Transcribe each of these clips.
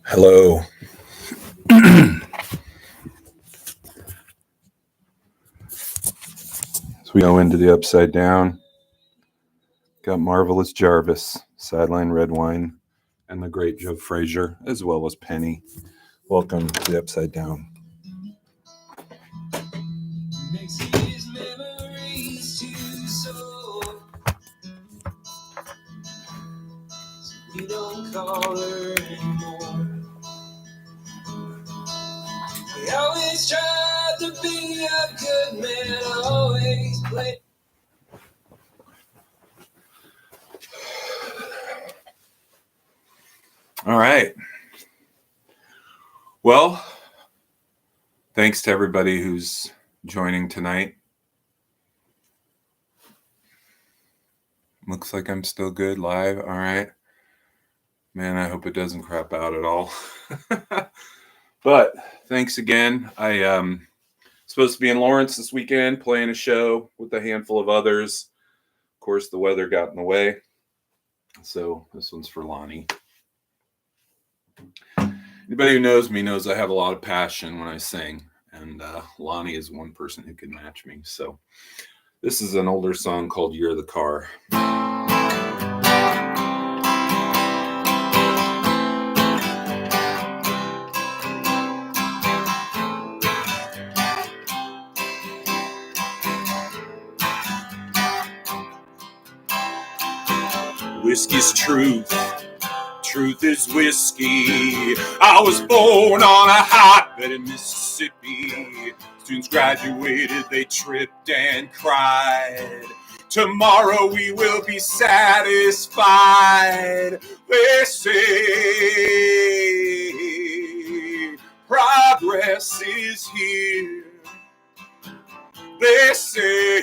Hello. As we go into the Upside Down, got Marvelous Jarvis, Sideline Red Wine, and the great Joe Frazier, as well as Penny. Welcome to the Upside Down. Makes these memories too sore. You don't call her anymore. We always tried to be a good man, always played. All right. Well, thanks to everybody who's joining tonight. Looks like I'm still good live. All right. Man, I hope it doesn't crap out at all. But thanks again. I'm supposed to be in Lawrence this weekend playing a show with a handful of others. Of course, the weather got in the way. So this one's for Lonnie. Anybody who knows me knows I have a lot of passion when I sing. And Lonnie is one person who can match me. So this is an older song called You're the Car. Whiskey's truth. Truth is whiskey. I was born on a hotbed in Mississippi. Students graduated, they tripped and cried. Tomorrow we will be satisfied. They say progress is here. They say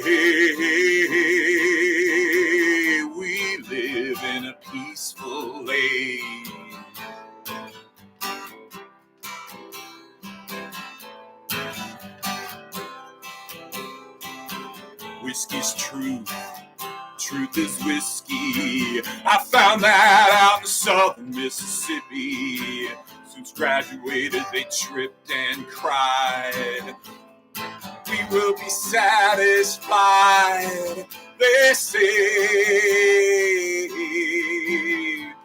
we live in a peaceful age. Whiskey's truth. Truth is whiskey. I found that out in southern Mississippi. Students graduated, they tripped and cried. We will be satisfied. They say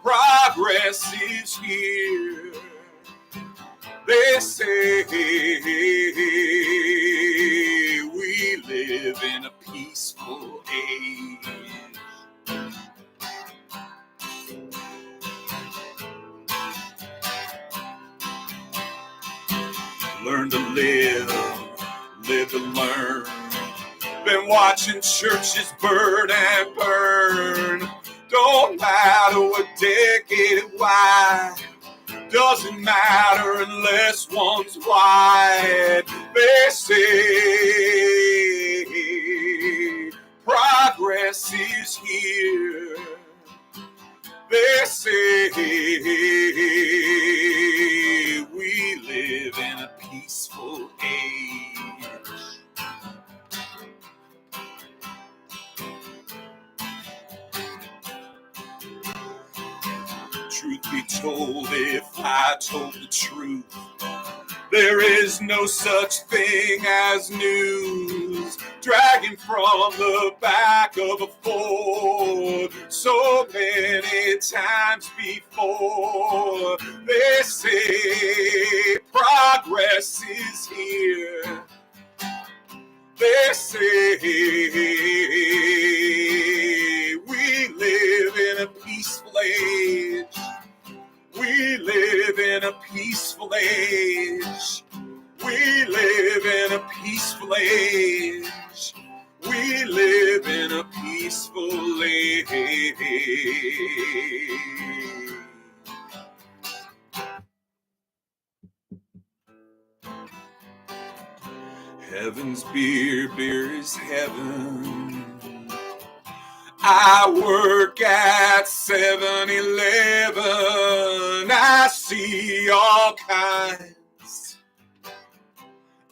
progress is here. They say we live in a peaceful age. Learn to live to learn. Been watching churches burn and burn. Don't matter what decade and why. Doesn't matter unless one's white. They say progress is here. They say we live in a peaceful age. Truth be told, if I told the truth, there is no such thing as news. Dragging from the back of a Ford so many times before. They say progress is here. They say we live in a peaceful age. We live in a peaceful age. We live in a peaceful age. We live in a peaceful age. Heaven's beer, beer is heaven. I work at 7-Eleven. I see all kinds.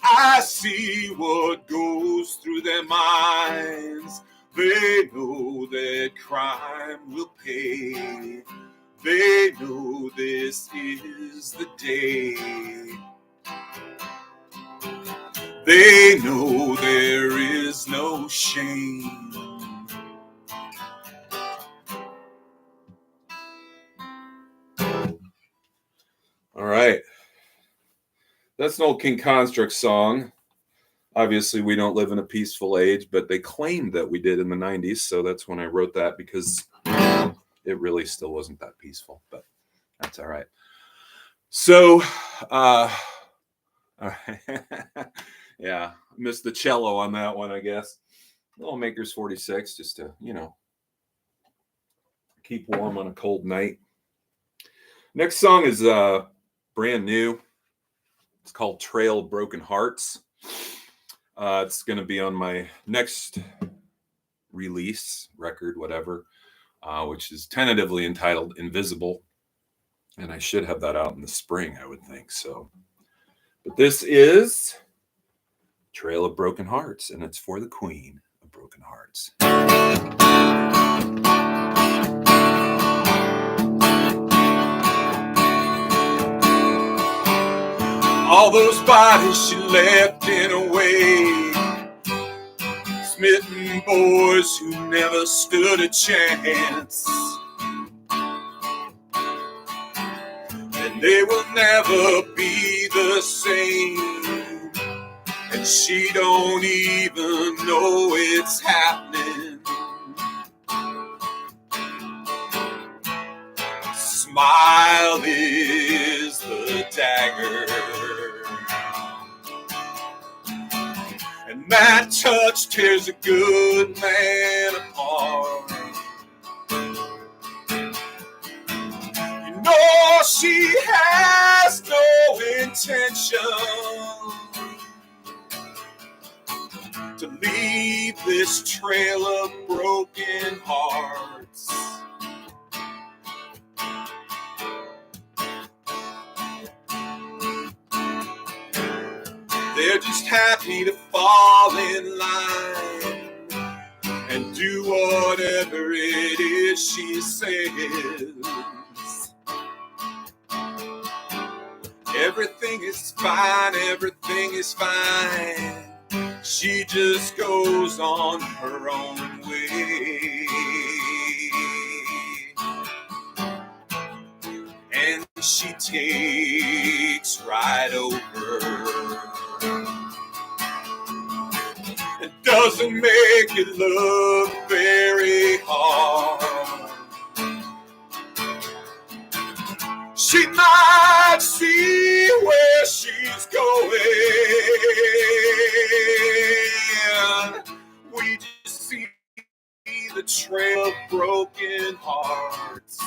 I see what goes through their minds. They know that crime will pay. They know this this is the day. They know there is no shame. All right. That's an old King Construct song. Obviously, we don't live in a peaceful age, but they claimed that we did in the 90s. So that's when I wrote that, because it really still wasn't that peaceful, but that's all right. So, yeah, missed the cello on that one, I guess. Little Maker's 46, just to, keep warm on a cold night. Next song is brand new. It's called Trail of Broken Hearts. It's going to be on my next release, record, whatever, which is tentatively entitled Invisible. And I should have that out in the spring, I would think. So, but this is Trail of Broken Hearts, and it's for the Queen of Broken Hearts. All those bodies she left in a wake, smitten boys who never stood a chance, and they will never be the same, and she don't even know it's happening. Smile is the dagger, and that touch tears a good man apart. You know she has no intention to leave this trail of broken hearts. They're just happy to fall in line and do whatever it is she says. Everything is fine, everything is fine. She just goes on her own way. And she takes right over. It doesn't make it look very hard. She might see where she's going. We just see the trail of broken hearts.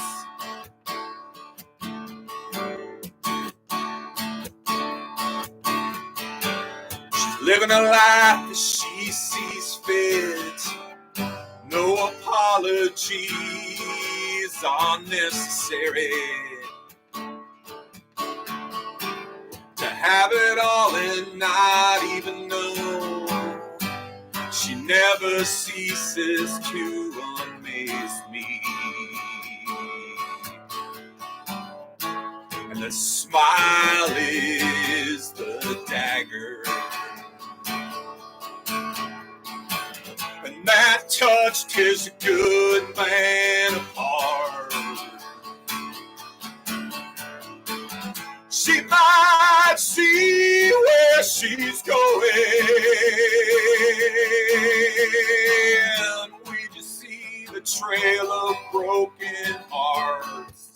Living a life that she sees fit. No apologies are necessary. To have it all and not even know. She never ceases to amaze me. And the smile is the dagger. And that touch tears a good man apart. She might see where she's going. We just see the trail of broken hearts.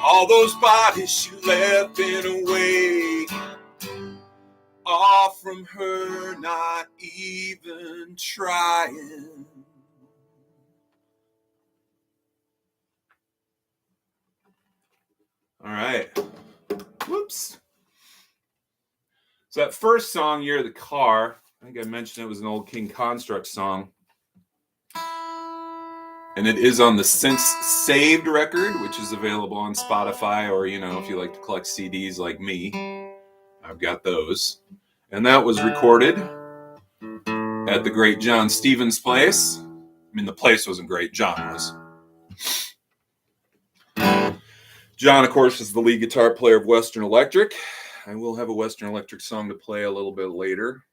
All those bodies she left in a wake, all from her not even trying. All right. Whoops. So that first song, You're the Car, I think I mentioned it was an old King Construct song. And it is on the Since Saved record, which is available on Spotify, or, if you like to collect CDs like me, I've got those. And that was recorded at the great John Stevens' place. I mean, the place wasn't great. John was. John, of course, is the lead guitar player of Western Electric. I will have a Western Electric song to play a little bit later.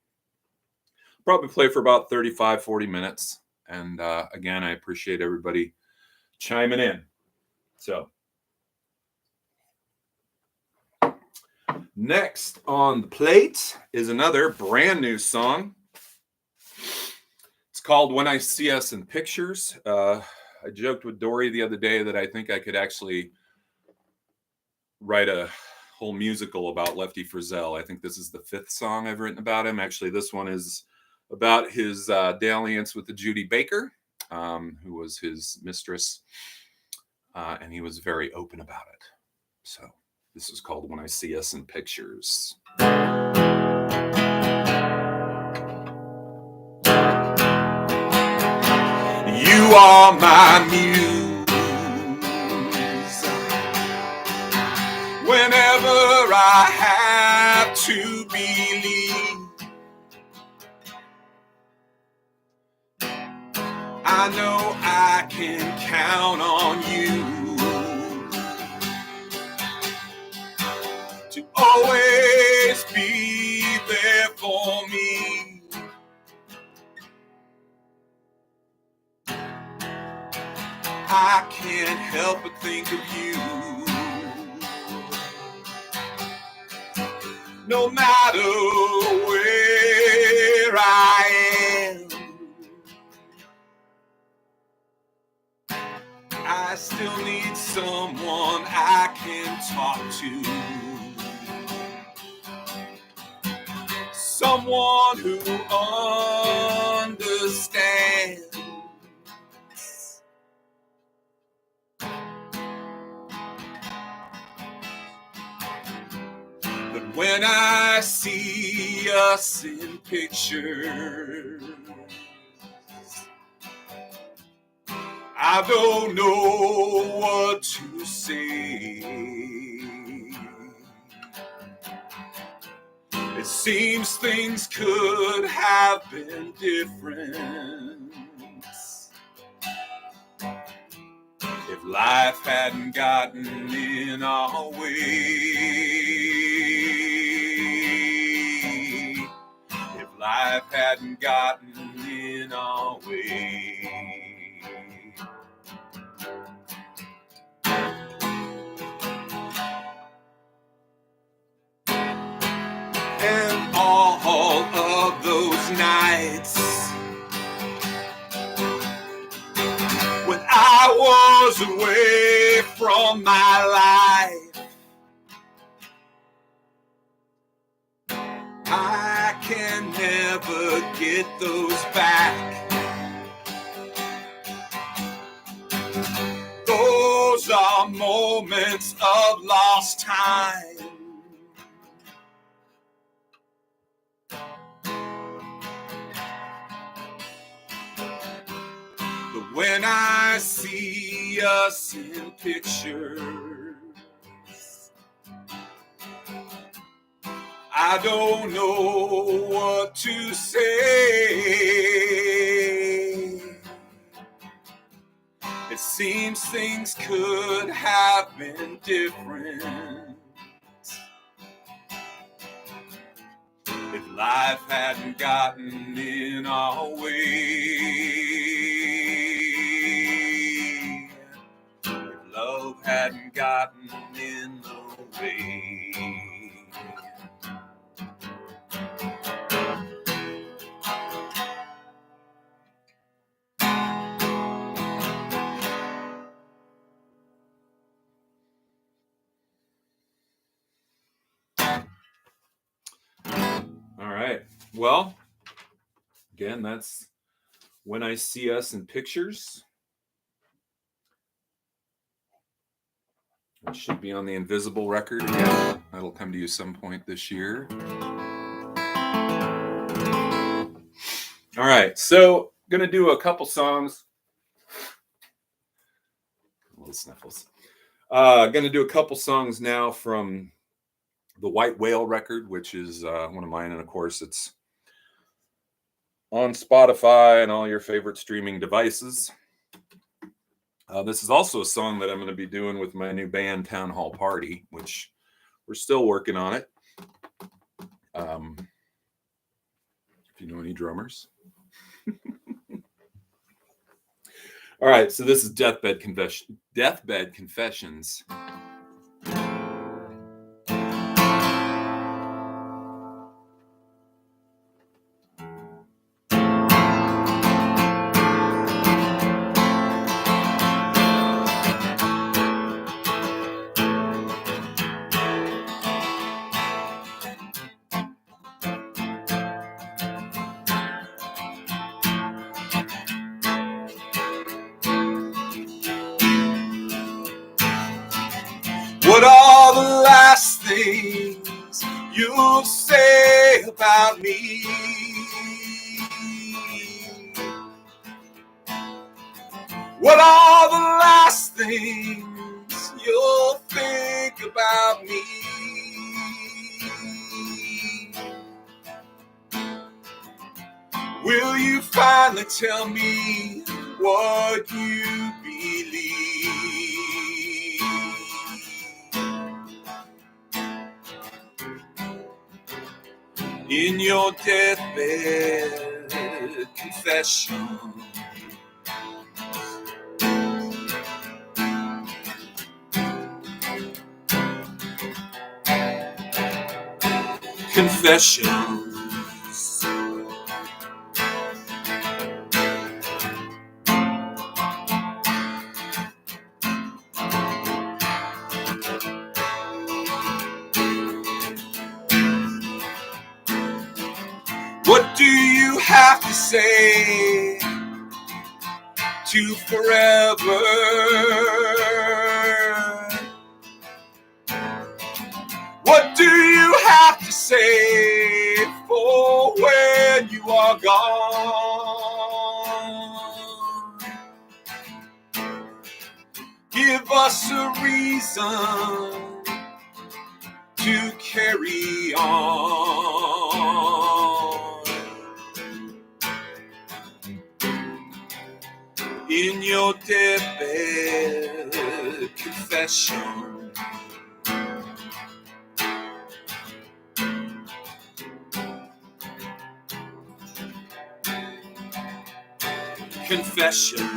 Probably play for about 35, 40 minutes. And again, I appreciate everybody chiming in. So, next on the plate is another brand new song. It's called When I See Us in Pictures. I joked with Dory the other day that I think I could actually write a whole musical about Lefty Frizzell. I think this is the 5th song I've written about him. Actually, this one is about his dalliance with the Judy Baker, who was his mistress, and he was very open about it. So this is called When I See Us in Pictures. You are my muse. Whenever I have to believe, I know I can count on you to always be there for me. I can't help but think of you. No matter where I am, I still need someone I can talk to. Someone who understands. But when I see us in pictures, I don't know what to say. It seems things could have been different if life hadn't gotten in our way. If life hadn't gotten in our way. And all of those nights when I was away from my life, I can never get those back. Those are moments of lost time. But when I see us in pictures, I don't know what to say. It seems things could have been different if life hadn't gotten in our way. If love hadn't gotten in the way. All right. Well, again, that's When I See Us in Pictures. It should be on the Invisible record again. That'll come to you some point this year. All right. So, I'm going to do a couple songs. Little sniffles. Going to do a couple songs now from the White Whale record, which is one of mine. And of course, it's on Spotify and all your favorite streaming devices. This is also a song that I'm going to be doing with my new band, Town Hall Party, which we're still working on it. If you know any drummers. All right, so this is Deathbed Confessions. What are the last things you'll say about me? What are the last things you'll think about me? Will you finally tell me what you believe? In your deathbed confession, confessions. What do you have to say to forever? What do you have to say for when you are gone? Give us a reason to carry on. In your deathbed confession, confession.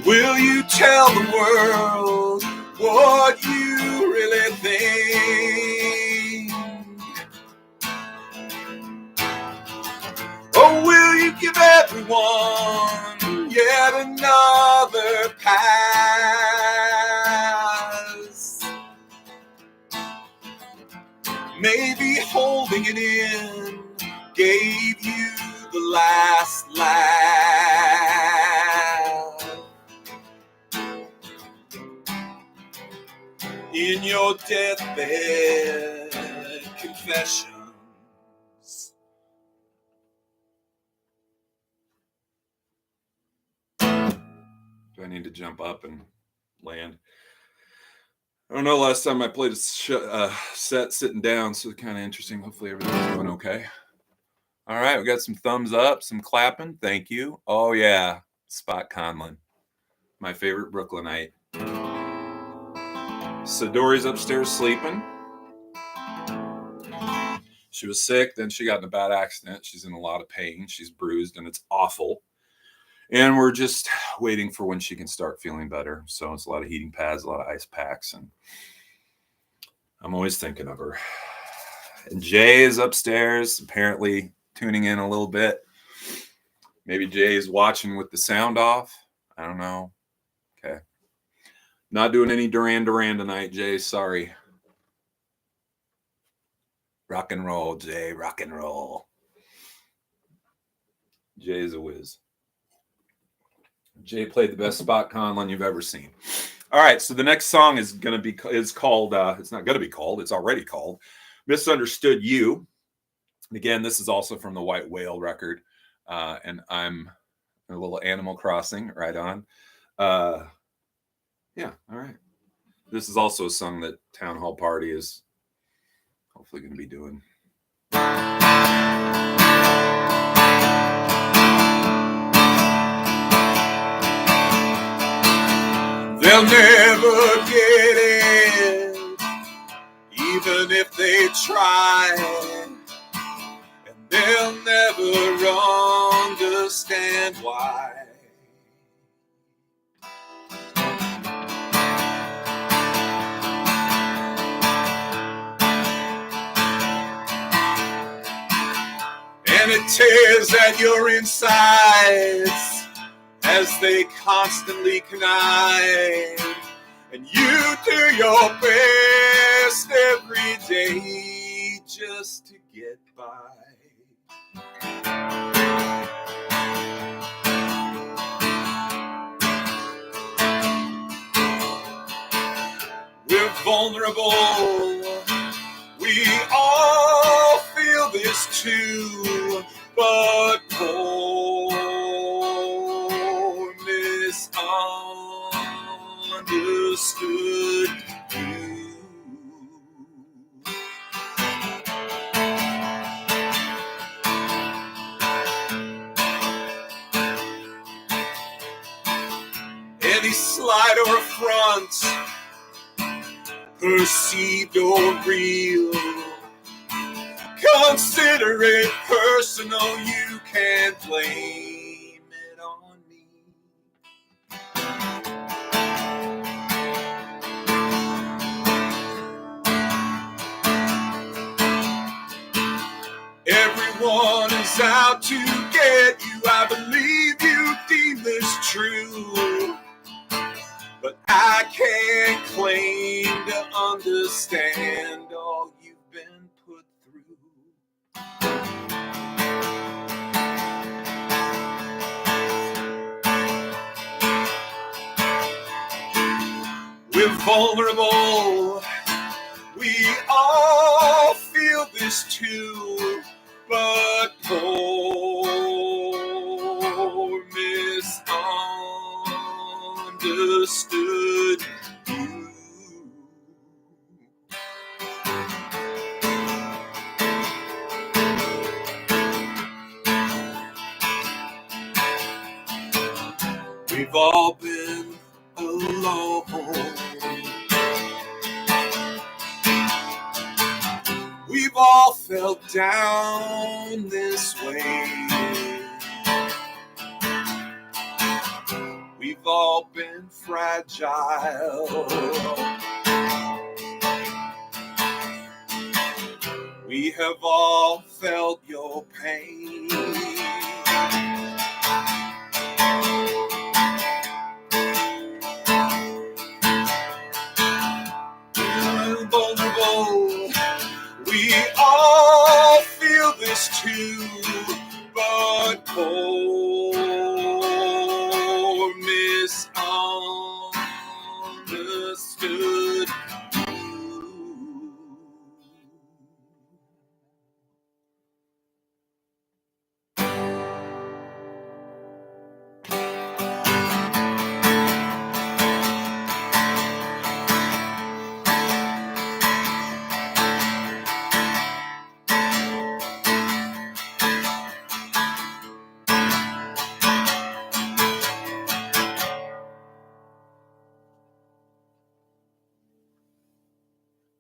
Will you tell the world what you really think? Or will you give everyone yet another pass? Maybe holding it in gave you the last laugh. In your deathbed confessions. Do I need to jump up and land? I don't know. Last time I played a set sitting down, so kind of interesting. Hopefully everything's going okay. All right, we got some thumbs up, some clapping. Thank you. Oh yeah, Spot Conlon, my favorite Brooklynite. So Dory's upstairs sleeping. She was sick, then she got in a bad accident. She's in a lot of pain. She's bruised, and it's awful. And we're just waiting for when she can start feeling better. So it's a lot of heating pads, a lot of ice packs, and I'm always thinking of her. And Jay is upstairs, apparently tuning in a little bit. Maybe Jay is watching with the sound off. I don't know. Okay. Not doing any Duran Duran tonight, Jay. Sorry. Rock and roll, Jay. Rock and roll. Jay's a whiz. Jay played the best spot conlon you've ever seen. All right, so the next song is called. It's not gonna be called. It's already called "Misunderstood You." And again, this is also from the White Whale record, and I'm a little Animal Crossing right on. Yeah, all right. This is also a song that Town Hall Party is hopefully going to be doing. They'll never get it, even if they try, and they'll never understand why. And it tears at your insides as they constantly connive, and you do your best every day just to get by. We're vulnerable, we all feel this too, but poor misunderstood you. Any slight or affront, perceived or real, consider it personal, you can't blame it on me. Everyone is out to get you, I believe you deem this true, but I can't claim to understand all you've been put through. We're vulnerable, we all feel this too, but poor misunderstood you. We've all been alone. We've all felt down this way. We've all been fragile. We have all felt your pain. We're vulnerable. We all feel this too, but poor misunderstood you.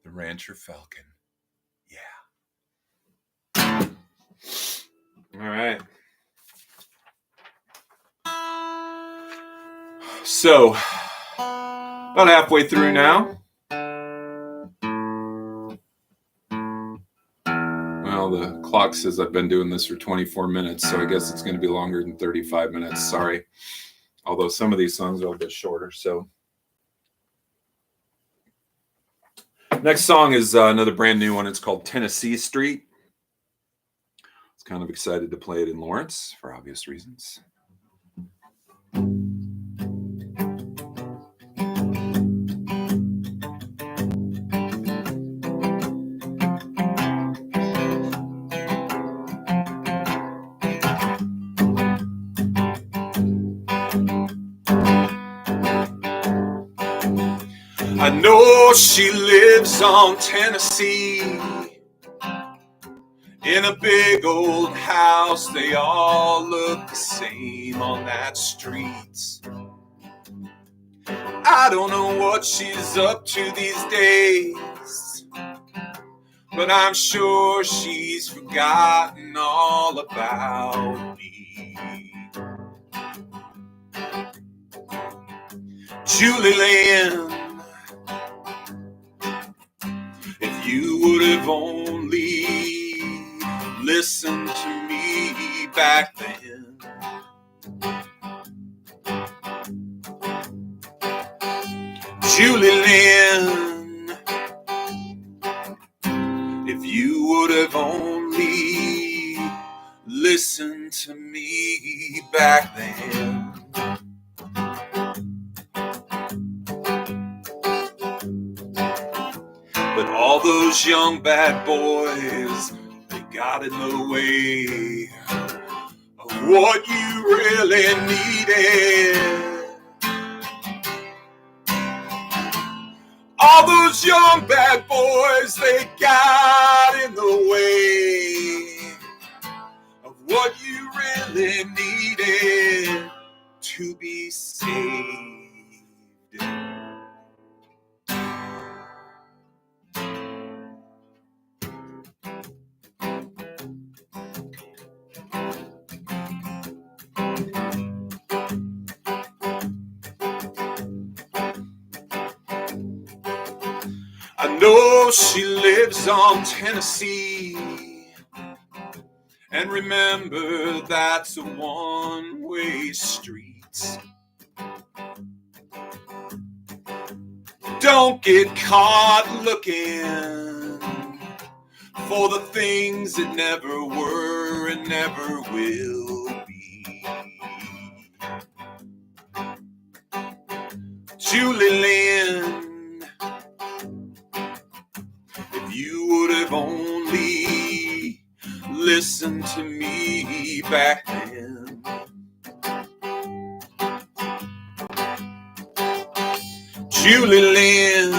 The Rancher Falcon. Yeah. All right. So, about halfway through now. Well, the clock says I've been doing this for 24 minutes, so I guess it's going to be longer than 35 minutes. Sorry. Although some of these songs are a little bit shorter. So, next song is another brand new one. It's called Tennessee Street. I was kind of excited to play it in Lawrence for obvious reasons. I know she lives on Tennessee, in a big old house. They all look the same on that street. I don't know what she's up to these days, but I'm sure she's forgotten all about me. Julie Lynn, if you would have only listened to me back then. Julie Lynn, if you would have only listened to me back then. But all those young bad boys, they got in the way of what you really needed. All those young bad boys, they got in the way of what you really needed to be saved. I know she lives on Tennessee, and remember that's a one-way street. Don't get caught looking for the things that never were and never will be. Julie Lynn, if you would have only listened to me back then. Julie Lynn,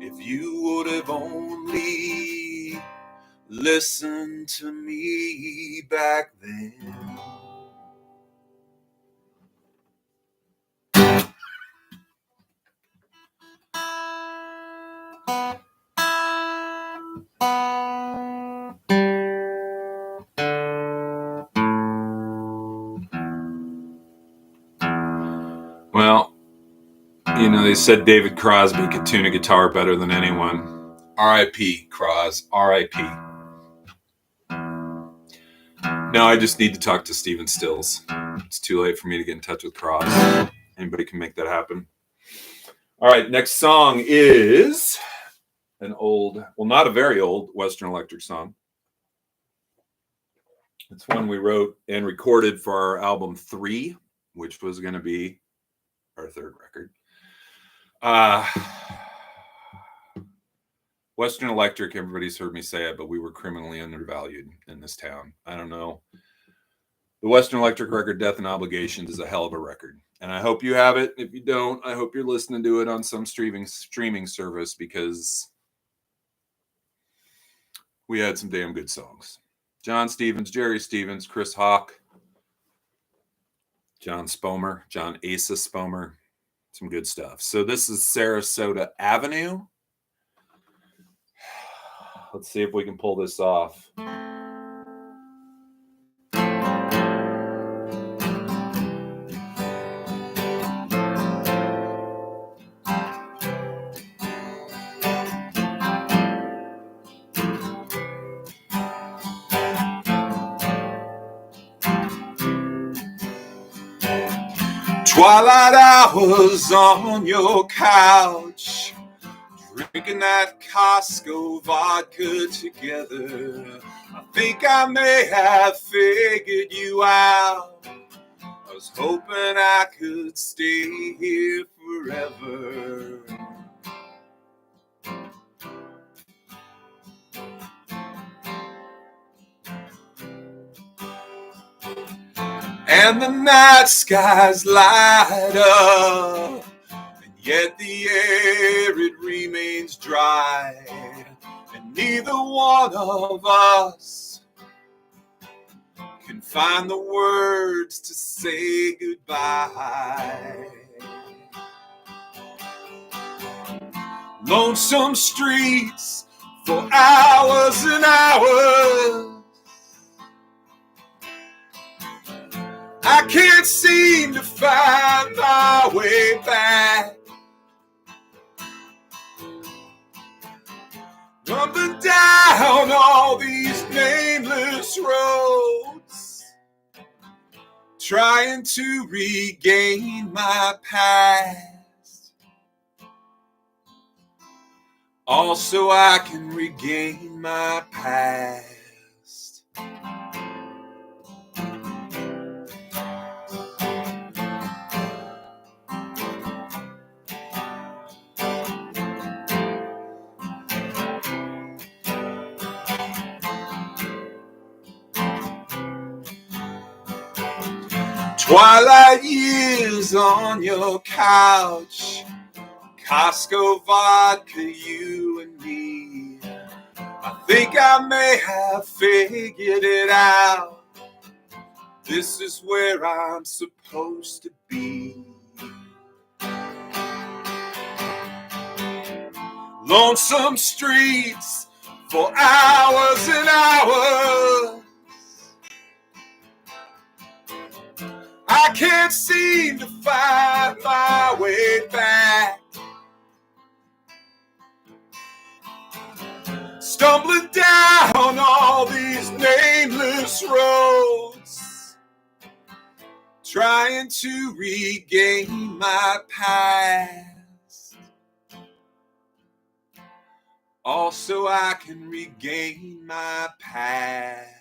if you would have only listened to me back then. Well, you know, they said David Crosby could tune a guitar better than anyone. R.I.P. Cros, R.I.P. No, I just need to talk to Stephen Stills. It's too late for me to get in touch with Cros. Anybody can make that happen. All right, next song is an old, well, not a very old Western Electric song. It's one we wrote and recorded for our album 3, which was going to be our third record. Western Electric, everybody's heard me say it, but we were criminally undervalued in this town. I don't know. The Western Electric record, Death and Obligations, is a hell of a record. And I hope you have it. If you don't, I hope you're listening to it on some streaming service, because we had some damn good songs. John Stevens, Jerry Stevens, Chris Hawk, John Spomer, John Asa Spomer. Some good stuff. So this is Sarasota Avenue. Let's see if we can pull this off. Twilight hours on your couch, drinking that Costco vodka together. I think I may have figured you out. I was hoping I could stay here forever. And the night skies light up Yet the air, it remains dry, and neither one of us can find the words to say goodbye. Lonesome streets for hours and hours, I can't seem to find my way back. Up and down all these nameless roads, trying to regain my past, all so I can regain my past. Twilight years on your couch, Costco vodka, you and me. I think I may have figured it out. This is where I'm supposed to be. Lonesome streets for hours and hours, I can't seem to find my way back. Stumbling down all these nameless roads, trying to regain my past, all so I can regain my past.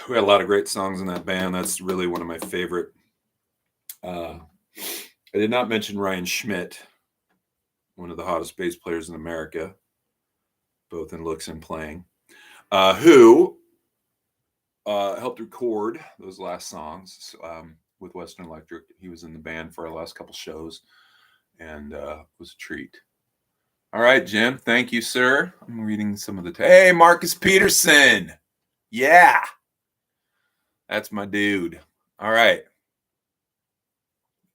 We had a lot of great songs in that band. That's really one of my favorite. I did not mention Ryan Schmidt, one of the hottest bass players in America, both in looks and playing, who helped record those last songs with Western Electric. He was in the band for our last couple shows, and was a treat. All right, Jim. Thank you, sir. I'm reading some of the hey, Marcus Peterson. Yeah. That's my dude. All right.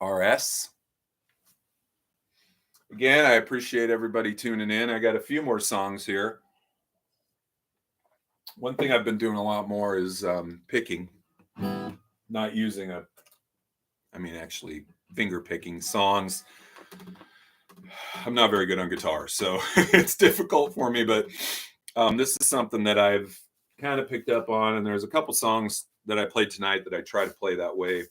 RS. Again, I appreciate everybody tuning in. I got a few more songs here. One thing I've been doing a lot more is picking, not using actually finger picking songs. I'm not very good on guitar, so it's difficult for me, but this is something that I've kind of picked up on, and there's a couple songs that I played tonight that I try to play that way,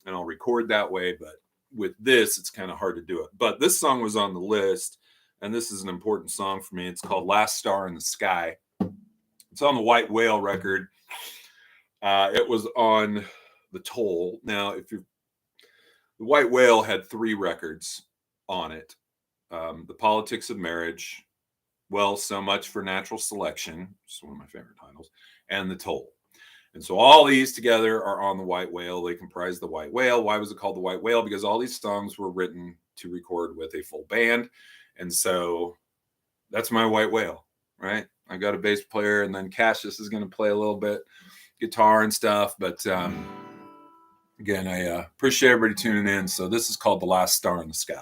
and I'll record that way, but with this, it's kind of hard to do it. But this song was on the list, and this is an important song for me. It's called Last Star in the Sky. It's on the White Whale record. It was on the Toll. Now, the White Whale had 3 records on it. The Politics of Marriage, Well, So Much for Natural Selection, which is one of my favorite titles, and The Toll. And so all these together are on the White Whale. They comprise the White Whale. Why was it called the White Whale? Because all these songs were written to record with a full band. And so that's my White Whale, right? I got a bass player, and then Cassius is going to play a little bit guitar and stuff. But again, I appreciate everybody tuning in. So this is called The Last Star in the Sky.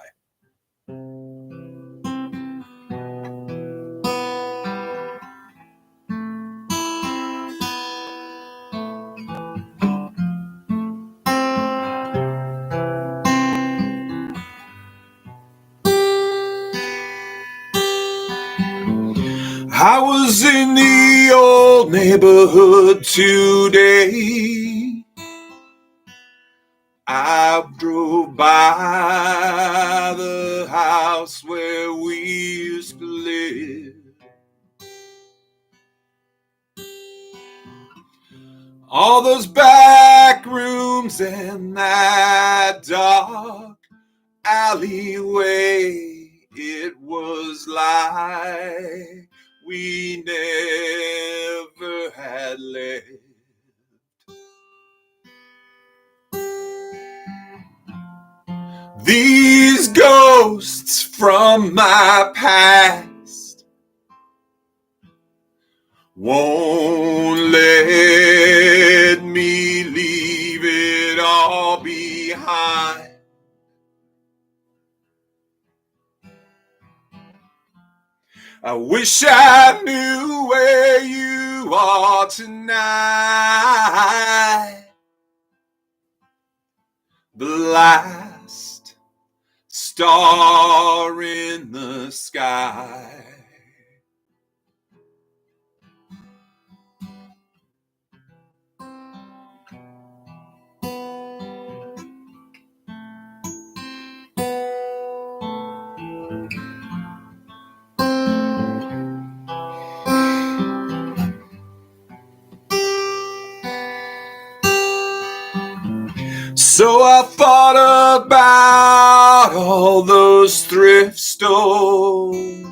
I was in the old neighborhood today. I drove by the house where we used to live. All those back rooms and that dark alleyway, it was like we never had left. These ghosts from my past won't let me leave it all behind. I wish I knew where you are tonight. The last star in the sky. So I thought about all those thrift stores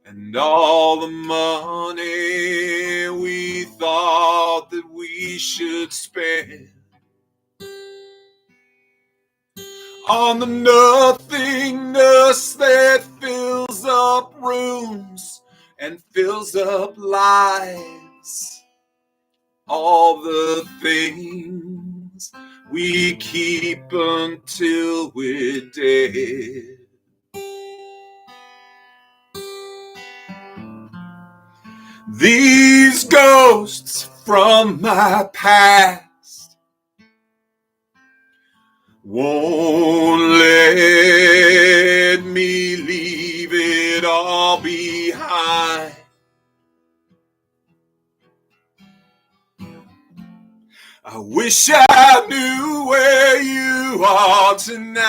and all the money we thought that we should spend on the nothingness that fills up rooms and fills up lives. All the things we keep until we're dead. These ghosts from my past won't let me leave it all behind. I wish I knew where you are tonight.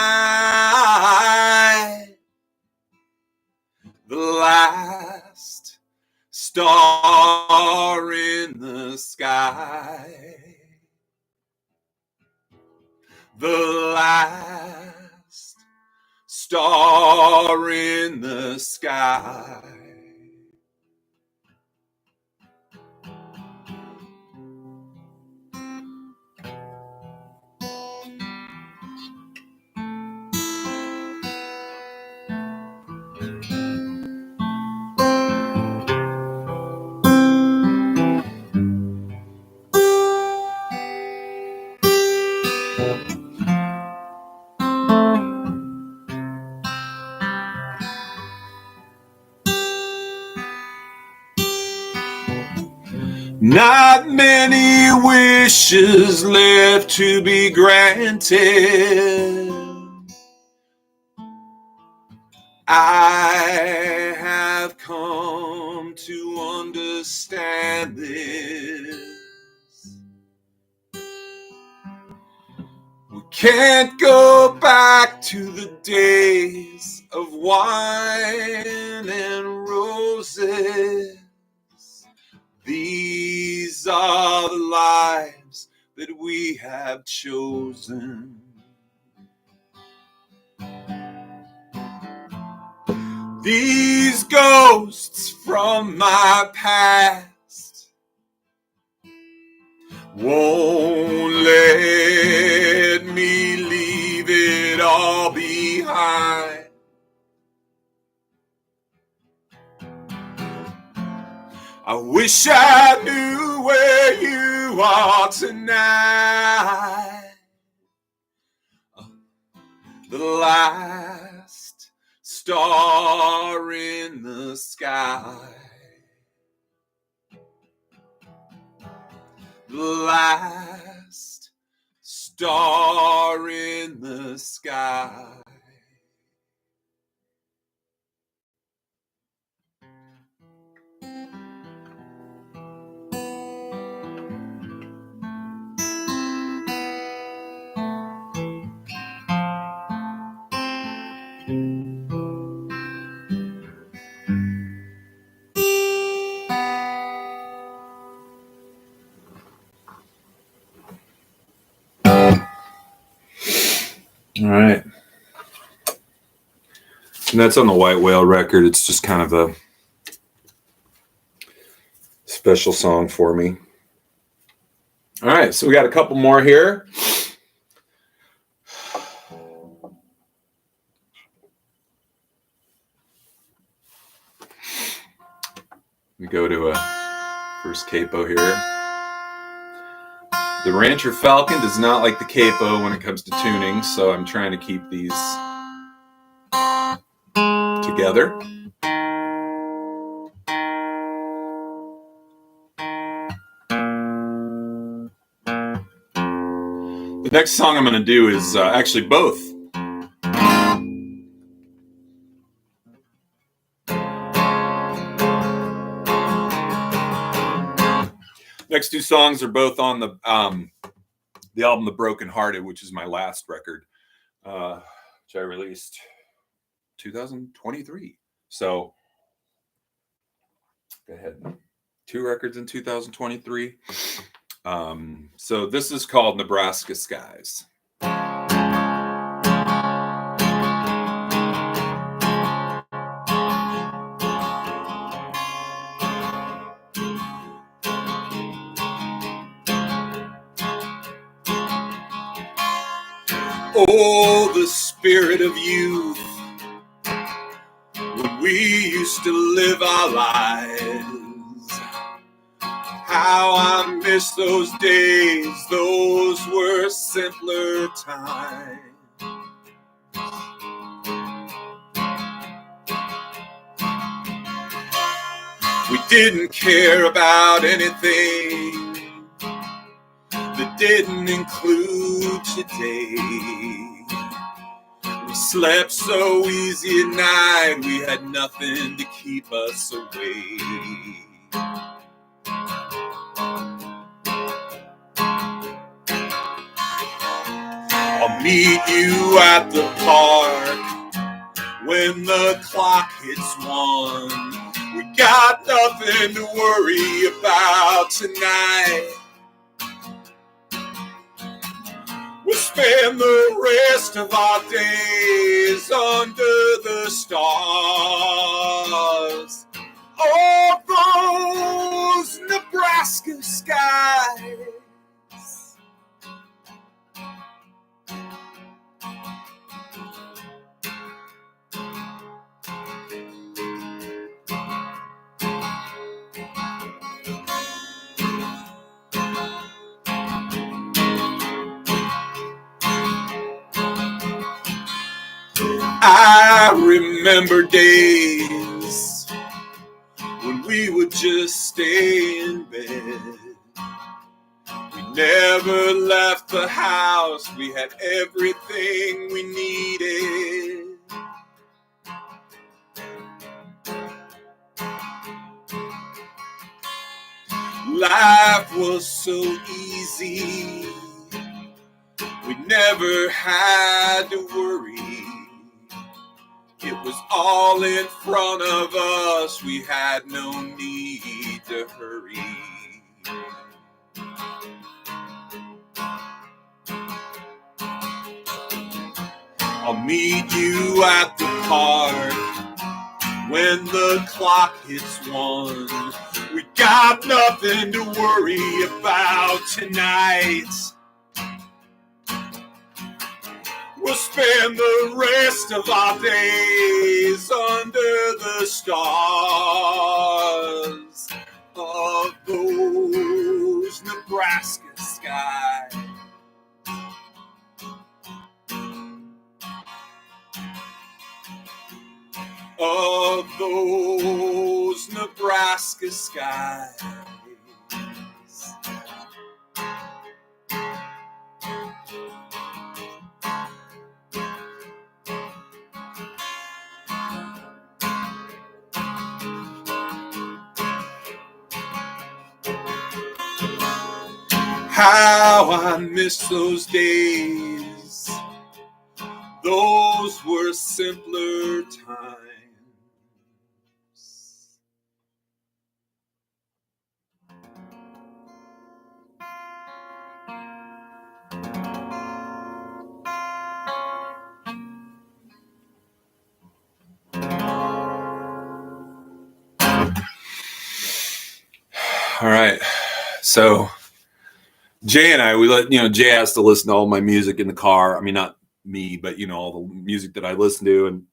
The last star in the sky. The last star in the sky. Not many wishes left to be granted. I have come to understand this. We can't go back to the days of wine and roses. These are the lives that we have chosen. These ghosts from my past won't let me leave it all behind. I wish I knew where you are tonight. The last star in the sky. The last star in the sky. All right. And that's on the White Whale record. It's just kind of a special song for me. All right, so we got a couple more here. We go to a first capo here. The Rancher Falcon does not like the capo when it comes to tuning, so I'm trying to keep these together. The next song I'm going to do is actually both. Next two songs are both on the album The Broken Hearted, which is my last record, which I released 2023. So go ahead. 2 records in 2023. So this is called Nebraska Skies. Oh, the spirit of youth, when we used to live our lives. How I miss those days, those were simpler times. We didn't care about anything that didn't include today. We slept so easy at night, we had nothing to keep us away. I'll meet you at the park when the clock hits 1. We got nothing to worry about tonight. We'll spend the rest of our days under the stars. Oh, those Nebraska skies. I remember days when we would just stay in bed. We never left the house, we had everything we needed. Life was so easy, we never had to worry. It was all in front of us, we had no need to hurry. I'll meet you at the park when the clock hits 1. We got nothing to worry about tonight. We'll spend the rest of our days under the stars of those Nebraska skies. Of those Nebraska skies. How I miss those days. Those were simpler times. All right. So Jay and I, Jay has to listen to all my music in the car. I mean, not me, but all the music that I listen to. And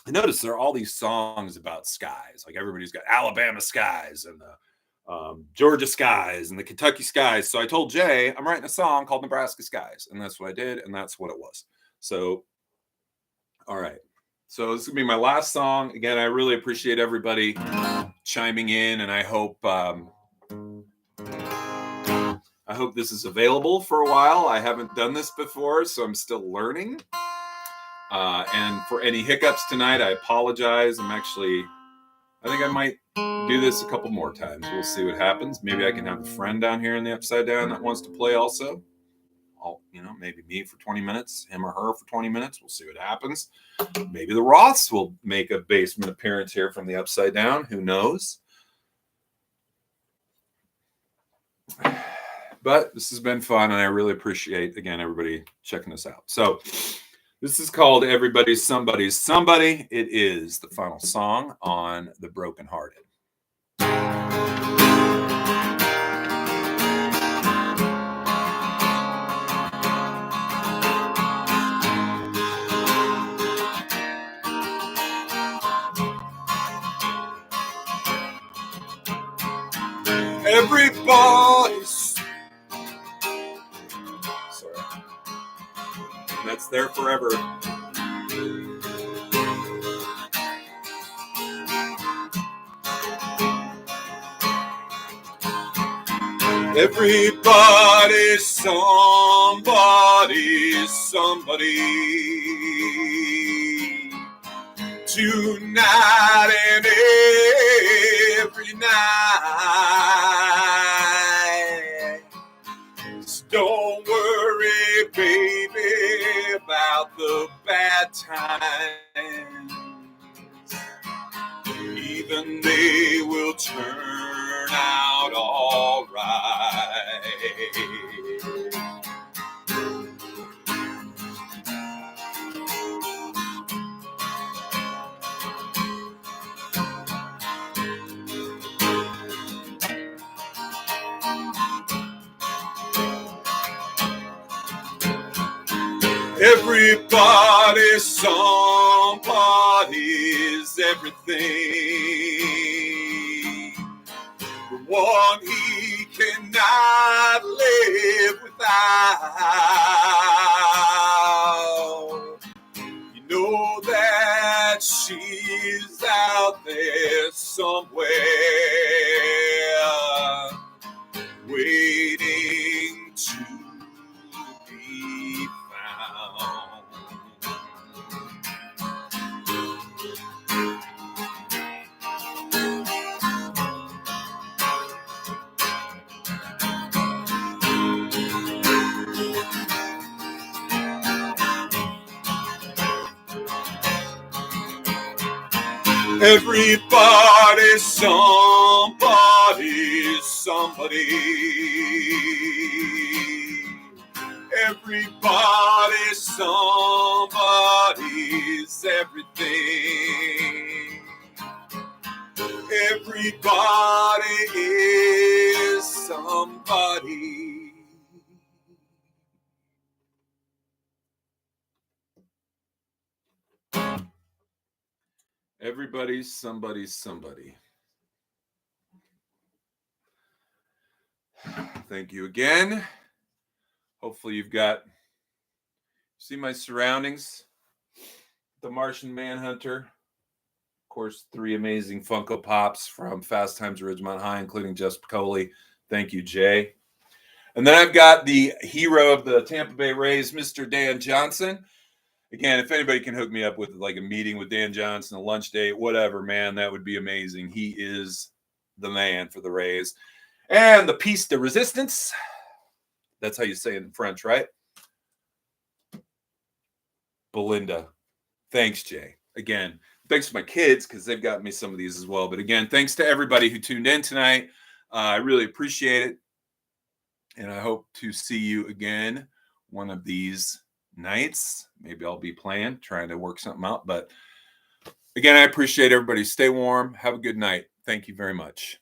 I noticed there are all these songs about skies. Like everybody's got Alabama skies and the Georgia skies and the Kentucky skies. So I told Jay, I'm writing a song called Nebraska Skies. And that's what I did. And that's what it was. So, all right. So this is going to be my last song. Again, I really appreciate everybody chiming in. And I hope this is available for a while. I haven't done this before, so I'm still learning. And for any hiccups tonight, I apologize. I think I might do this a couple more times. We'll see what happens. Maybe I can have a friend down here in the Upside Down that wants to play also. Maybe me for 20 minutes, him or her for 20 minutes. We'll see what happens. Maybe the Roths will make a basement appearance here from the Upside Down. Who knows? But this has been fun, and I really appreciate, again, everybody checking this out. So this is called Everybody's Somebody's Somebody. It is the final song on The Brokenhearted. Everybody's. Sorry. That's there forever. Everybody's somebody's somebody. Tonight and every night. So don't worry, baby, about the bad times. Even they will turn out all right. Everybody's somebody's everything. The one he cannot live without. You know that she's out there somewhere, waiting to be found. Everybody's somebody's somebody. Everybody's somebody's everything. Everybody is somebody. Everybody's somebody's somebody. Thank you again. Hopefully you've see my surroundings. The Martian Manhunter. Of course, 3 amazing Funko Pops from Fast Times at Ridgemont High, including Jess Piccoli. Thank you, Jay. And then I've got the hero of the Tampa Bay Rays, Mr. Dan Johnson. Again, if anybody can hook me up with like a meeting with Dan Johnson, a lunch date, whatever, man, that would be amazing. He is the man for the Rays. And the piece de resistance. That's how you say it in French, right? Belinda. Thanks, Jay. Again, thanks to my kids because they've got me some of these as well. But again, thanks to everybody who tuned in tonight. I really appreciate it. And I hope to see you again one of these nights. Maybe I'll be trying to work something out. But again, I appreciate everybody. Stay warm. Have a good night. Thank you very much.